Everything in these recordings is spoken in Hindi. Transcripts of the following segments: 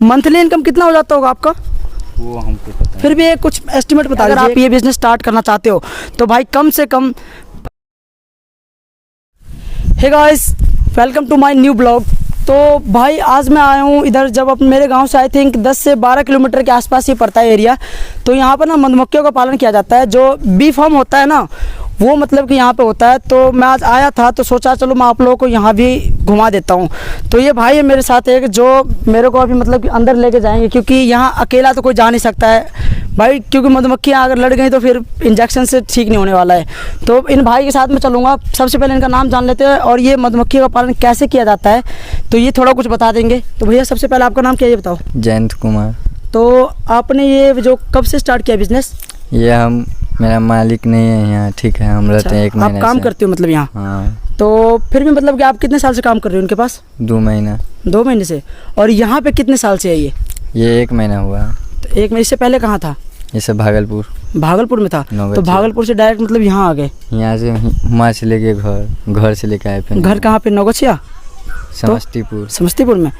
मंथली इनकम कितना हो जाता होगा आपका? वो हमको पता है। फिर भी एक कुछ एस्टिमेट बता दीजिए। अगर आप ये बिजनेस स्टार्ट करना चाहते हो तो भाई कम से कम। Hey guys, welcome to my new blog. तो भाई आज मैं आया हूँ इधर, जब अब मेरे गांव से आई थिंक 10 से 12 किलोमीटर के आसपास ही पड़ता है एरिया। तो यहाँ पर ना मधुमक्खियों का पालन किया जाता है। जो बी फार्म होता है ना, वो मतलब कि यहाँ पे होता है। तो मैं आज आया था तो सोचा चलो मैं आप लोगों को यहाँ भी घुमा देता हूँ। तो ये भाई है मेरे साथ एक, जो मेरे को अभी मतलब कि अंदर लेके जाएंगे, क्योंकि यहाँ अकेला तो कोई जा नहीं सकता है भाई, क्योंकि मधुमक्खियाँ अगर लड़ गई तो फिर इंजेक्शन से ठीक नहीं होने वाला है। तो इन भाई के साथ मैं चलूँगा। सबसे पहले इनका नाम जान लेते हैं और ये मधुमक्खियों का पालन कैसे किया जाता है, तो ये थोड़ा कुछ बता देंगे। तो भैया सबसे पहले आपका नाम क्या है ये बताओ। जयंत कुमार। तो आपने ये जो कब से स्टार्ट किया बिजनेस? ये मेरा मालिक नहीं है यहाँ, ठीक है, हम रहते हैं 1 महीने आप काम करते हो मतलब यहाँ? हाँ। तो फिर भी मतलब कि आप कितने साल से काम कर रहे हो उनके पास? 2 महीना। 2 महीने से। और यहाँ पे कितने साल से है ये? 1 महीना हुआ। तो 1 महीने से पहले कहाँ था? ये सब भागलपुर में था। तो भागलपुर से डायरेक्ट मतलब यहाँ आ गए? यहाँ से वहाँ से लेके घर से लेके आए। फिर घर कहाँ पे? नौगछिया? समस्तीपुर में।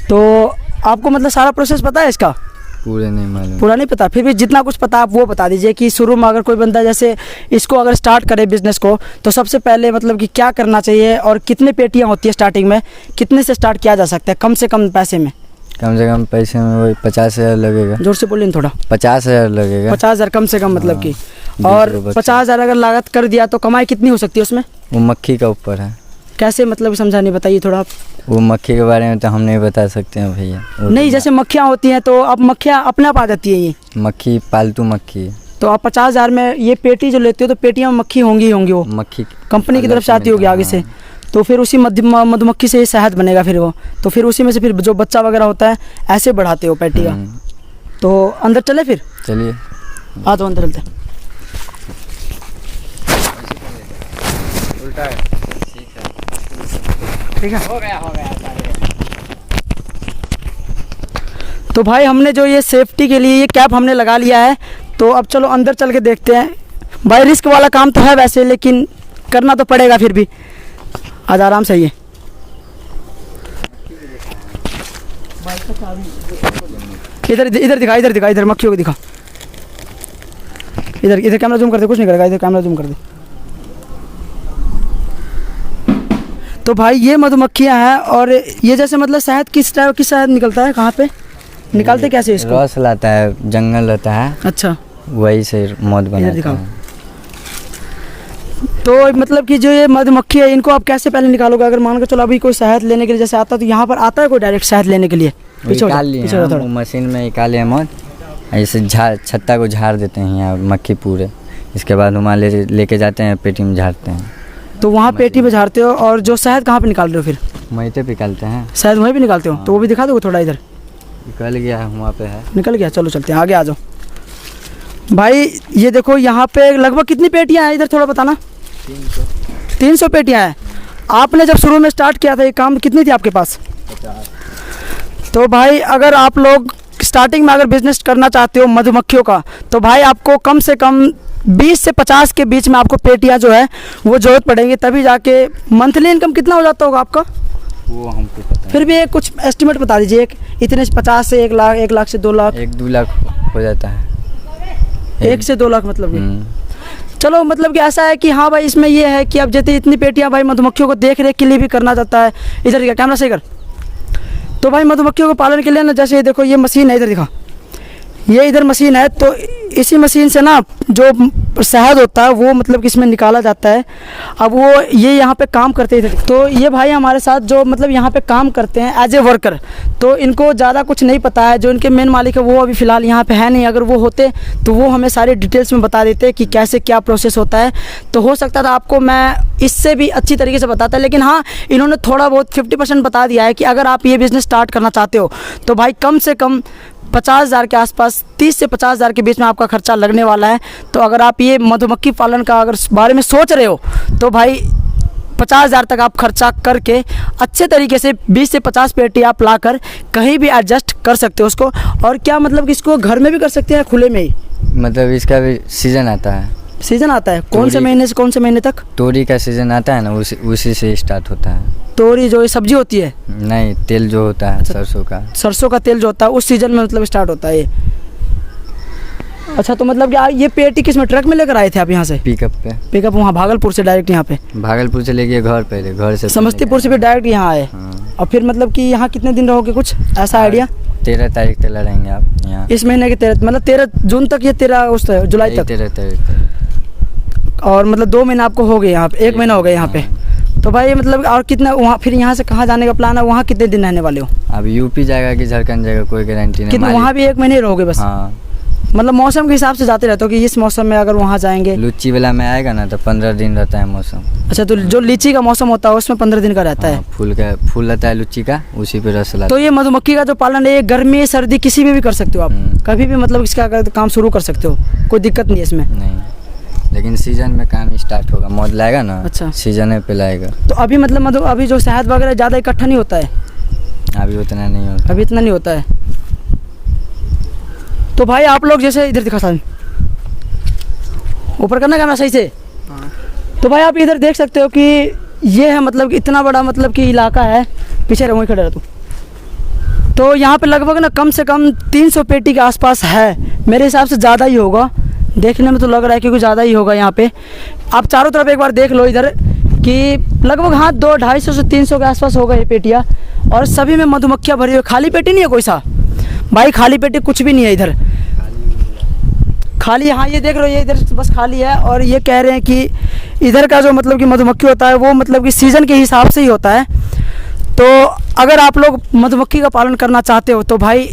तो आपको मतलब सारा प्रोसेस पता है इसका? पूरा नहीं मालूम। पूरा नहीं पता, फिर भी जितना कुछ पता आप वो बता दीजिए। कि शुरू में अगर कोई बंदा जैसे इसको अगर स्टार्ट करे बिजनेस को, तो सबसे पहले मतलब कि क्या करना चाहिए और कितने पेटियाँ होती है स्टार्टिंग में, कितने से स्टार्ट किया जा सकता है कम से कम पैसे में? कम से कम पैसे में वही 50,000 लगेगा। जोर से बोलिए थोड़ा। 50,000 लगेगा। 50,000 कम से कम मतलब कि। और 50,000 अगर लागत कर दिया तो कमाई कितनी हो सकती है उसमें? वो मक्खी का ऊपर है। कैसे मतलब समझाने बताइए थोड़ा आप। वो मक्खी के बारे में तो हम नहीं बता सकते हैं भैया। नहीं, जैसे मक्खियाँ होती हैं तो अब मक्खियाँ अपने आप आ जाती है ये? मक्खी पालतू मक्खी। तो आप 50,000 में ये पेटी जो लेते हो तो पेटियाँ में मक्खी होंगी वो मक्खी कंपनी की तरफ से आती होगी आगे से। तो फिर उसी मधुमक्खी से शहद बनेगा फिर वो। तो फिर उसी में से फिर जो बच्चा वगैरह होता है ऐसे बढ़ाते हो पेटी का। तो अंदर चले फिर? चलिए आ तो अंदर चलते। उल्टा है। ठीक है, हो गया। तो भाई हमने जो ये सेफ्टी के लिए ये कैप हमने लगा लिया है। तो अब चलो अंदर चल के देखते हैं। भाई रिस्क वाला काम तो है वैसे, लेकिन करना तो पड़ेगा फिर भी। आज आराम से। इधर दिखा इधर मक्खियों को दिखा। इधर कैमरा जूम कर दे, कुछ नहीं करेगा। इधर कैमरा जूम कर दे। तो भाई ये मधुमक्खियाँ हैं और ये जैसे मतलब शहद किस टाइप की शहद निकलता है, कहाँ पे निकालते कैसे इसको? रस लाता है, जंगल रहता है। अच्छा, वही से मध बनाता है। तो मतलब कि जो ये मधुमक्खी है इनको आप कैसे पहले निकालोगे? अगर मान के चलो अभी कोई शहद लेने के लिए जैसे आता है, तो यहाँ पर आता है कोई डायरेक्ट शहद लेने के लिए? निकाल लिए हम मशीन में, निकाले मध ऐसे छत्ता को झाड़ देते हैं यहाँ मक्खी पूरे। इसके बाद वहाँ लेके जाते हैं, पेटी में झाड़ते हैं। तो वहाँ पेटी में झाड़ते हो। और जो शहद कहाँ पे निकाल रहे हो फिर? वहीं पे निकालते हैं शहद, वहीं पे निकालते हो? तो वो भी दिखा दो थोड़ा। इधर निकल गया है, वहाँ पे है। निकल गया, चलो चलते हैं आगे। आ जाओ भाई। ये देखो यहाँ पे लगभग कितनी पेटियाँ हैं इधर थोड़ा बताना। 300 पेटियाँ हैं। आपने जब शुरू में स्टार्ट किया था ये काम, कितनी थी आपके पास? 50। तो भाई अगर आप लोग स्टार्टिंग में अगर बिजनेस करना चाहते हो मधुमक्खियों का, तो भाई आपको कम से कम 20 से 50 के बीच में आपको पेटियाँ जो है वो जरूरत पड़ेंगी, तभी जाके। मंथली इनकम कितना हो जाता होगा आपका? वो हमको पता है। फिर भी एक कुछ एस्टिमेट बता दीजिए। एक इतने 50 से 1 लाख, 1 लाख से 2 लाख, 1-2 लाख हो जाता है। 1 से 2 लाख मतलब चलो मतलब कि ऐसा है कि हाँ भाई, इसमें ये है कि अब जैसे इतनी पेटियाँ भाई मधुमक्खियों को देख रेख के लिए भी करना चाहता है। इधर कैमरा सही कर। तो भाई मधुमक्खियों को पालन के लिए ना, जैसे ये देखो ये मशीन है, इधर दिखा, ये इधर मशीन है। तो इसी मशीन से ना जो शहद होता है वो मतलब कि इसमें निकाला जाता है। अब वो ये यहाँ पे काम करते थे। तो ये भाई हमारे साथ जो मतलब यहाँ पे काम करते हैं एज ए वर्कर, तो इनको ज़्यादा कुछ नहीं पता है। जो इनके मेन मालिक है वो अभी फ़िलहाल यहाँ पे है नहीं। अगर वो होते तो वो हमें सारी डिटेल्स में बता देते कि कैसे क्या प्रोसेस होता है। तो हो सकता था आपको मैं इससे भी अच्छी तरीके से बताता, लेकिन हाँ इन्होंने थोड़ा बहुत 50% बता दिया है कि अगर आप ये बिज़नेस स्टार्ट करना चाहते हो तो भाई कम से कम 50,000 के आसपास, 30 से 50,000 के बीच में आपका खर्चा लगने वाला है। तो अगर आप ये मधुमक्खी पालन का अगर बारे में सोच रहे हो तो भाई 50,000 तक आप खर्चा करके अच्छे तरीके से 20 से 50 पेटी आप लाकर कहीं भी एडजस्ट कर सकते हो उसको। और क्या मतलब कि इसको घर में भी कर सकते हैं, खुले में ही? मतलब इसका भी सीज़न आता है, सीजन आता है कौन से तोरी- महीने से कौन से महीने तक? तोरी का सीज़न आता है ना, उसी से स्टार्ट होता है। तोरी जो ये सब्जी होती है, नहीं, तेल जो होता है सरसों का। सरसों का तेल जो होता है उस सीजन में मतलब स्टार्ट होता है ये। अच्छा, तो मतलब कि ये पेटी किस में, ट्रक में लेकर आए थे आप यहाँ से? पिकअप पे, पिकअप वहाँ भागलपुर से डायरेक्ट यहाँ पे? भागलपुर से लेके घर पे, घर से समस्तीपुर से भी डायरेक्ट यहाँ आए। हाँ। और फिर मतलब कि यहाँ कितने दिन रहोगे, कुछ ऐसा आइडिया? 13 तारीख तक रहेंगे आप यहाँ। इस महीने के 13 मतलब 13 जून तक या 13 अगस्त जुलाई तक? 13 तारीख तक। और मतलब 2 महीने आपको हो गए यहाँ पे, 1 महीना हो गया यहाँ पे। तो भाई मतलब और कितना वहाँ, फिर यहाँ से कहाँ जाने का प्लान है, वहाँ कितने दिन रहने वाले हो? अब यूपी जाएगा कि झारखंड जाएगा कोई गारंटी नहीं। कितना वहाँ भी 1 महीने ही रहोगे बस? हाँ, मतलब मौसम के हिसाब से जाते रहते हो कि इस मौसम में अगर वहाँ जाएंगे? लुच्ची वाला में आएगा ना तो 15 दिन रहता है मौसम। अच्छा, तो जो लीची का मौसम होता है उसमें 15 दिन का रहता है। हाँ, फूल रहता है लुच्ची का, उसी पे रस लाता तो ये मधुमक्खी का जो पालन है ये गर्मी सर्दी किसी में भी कर सकते हो आप, कभी भी मतलब इसका अगर काम शुरू कर सकते हो, कोई दिक्कत नहीं है इसमें? नहीं, लेकिन सीजन में काम स्टार्ट होगा, मौज लाएगा ना। अच्छा, सीजन पे लाएगा। तो अभी मतलब अभी जो शहद वगैरह ज़्यादा इकट्ठा नहीं होता है? अभी उतना नहीं होता। अभी इतना नहीं होता है। तो भाई आप लोग जैसे इधर दिखा साल ऊपर करना कैमरा सही से। तो भाई आप इधर देख सकते हो कि ये है मतलब कि इतना बड़ा मतलब कि इलाका है, पीछे रहो, वहीं खड़े रहो तू। तो यहाँ पे लगभग ना कम से कम 300 पेटी के आसपास है, मेरे हिसाब से ज़्यादा ही होगा, देखने में तो लग रहा है कि कुछ ज़्यादा ही होगा। यहाँ पे आप चारों तरफ एक बार देख लो इधर कि लगभग हाँ 200-250 से 300 के आसपास होगा ये पेटियाँ, और सभी में मधुमक्खियाँ भरी हुई। खाली पेटी नहीं है कोई सा भाई, खाली पेटी कुछ भी नहीं है इधर, खाली। हाँ ये देख रहे हो, ये इधर बस खाली है। और ये कह रहे हैं कि इधर का जो मतलब कि मधुमक्खी होता है वो मतलब कि सीज़न के हिसाब से ही होता है। तो अगर आप लोग मधुमक्खी का पालन करना चाहते हो तो भाई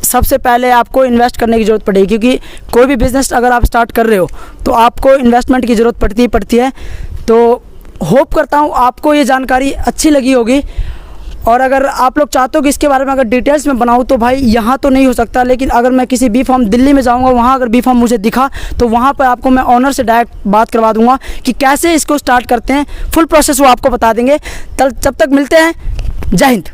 सबसे पहले आपको इन्वेस्ट करने की ज़रूरत पड़ेगी, क्योंकि कोई भी बिज़नेस अगर आप स्टार्ट कर रहे हो तो आपको इन्वेस्टमेंट की ज़रूरत पड़ती है। तो होप करता हूँ आपको ये जानकारी अच्छी लगी होगी। और अगर आप लोग चाहते हो कि इसके बारे में अगर डिटेल्स में बनाऊँ तो भाई यहाँ तो नहीं हो सकता, लेकिन अगर मैं किसी बी फार्म दिल्ली में जाऊँगा, वहाँ अगर बी फार्म मुझे दिखा तो वहाँ पर आपको मैं ऑनर से डायरेक्ट बात करवा दूँगा कि कैसे इसको स्टार्ट करते हैं, फुल प्रोसेस वो आपको बता देंगे। तब तक मिलते हैं, जय हिंद।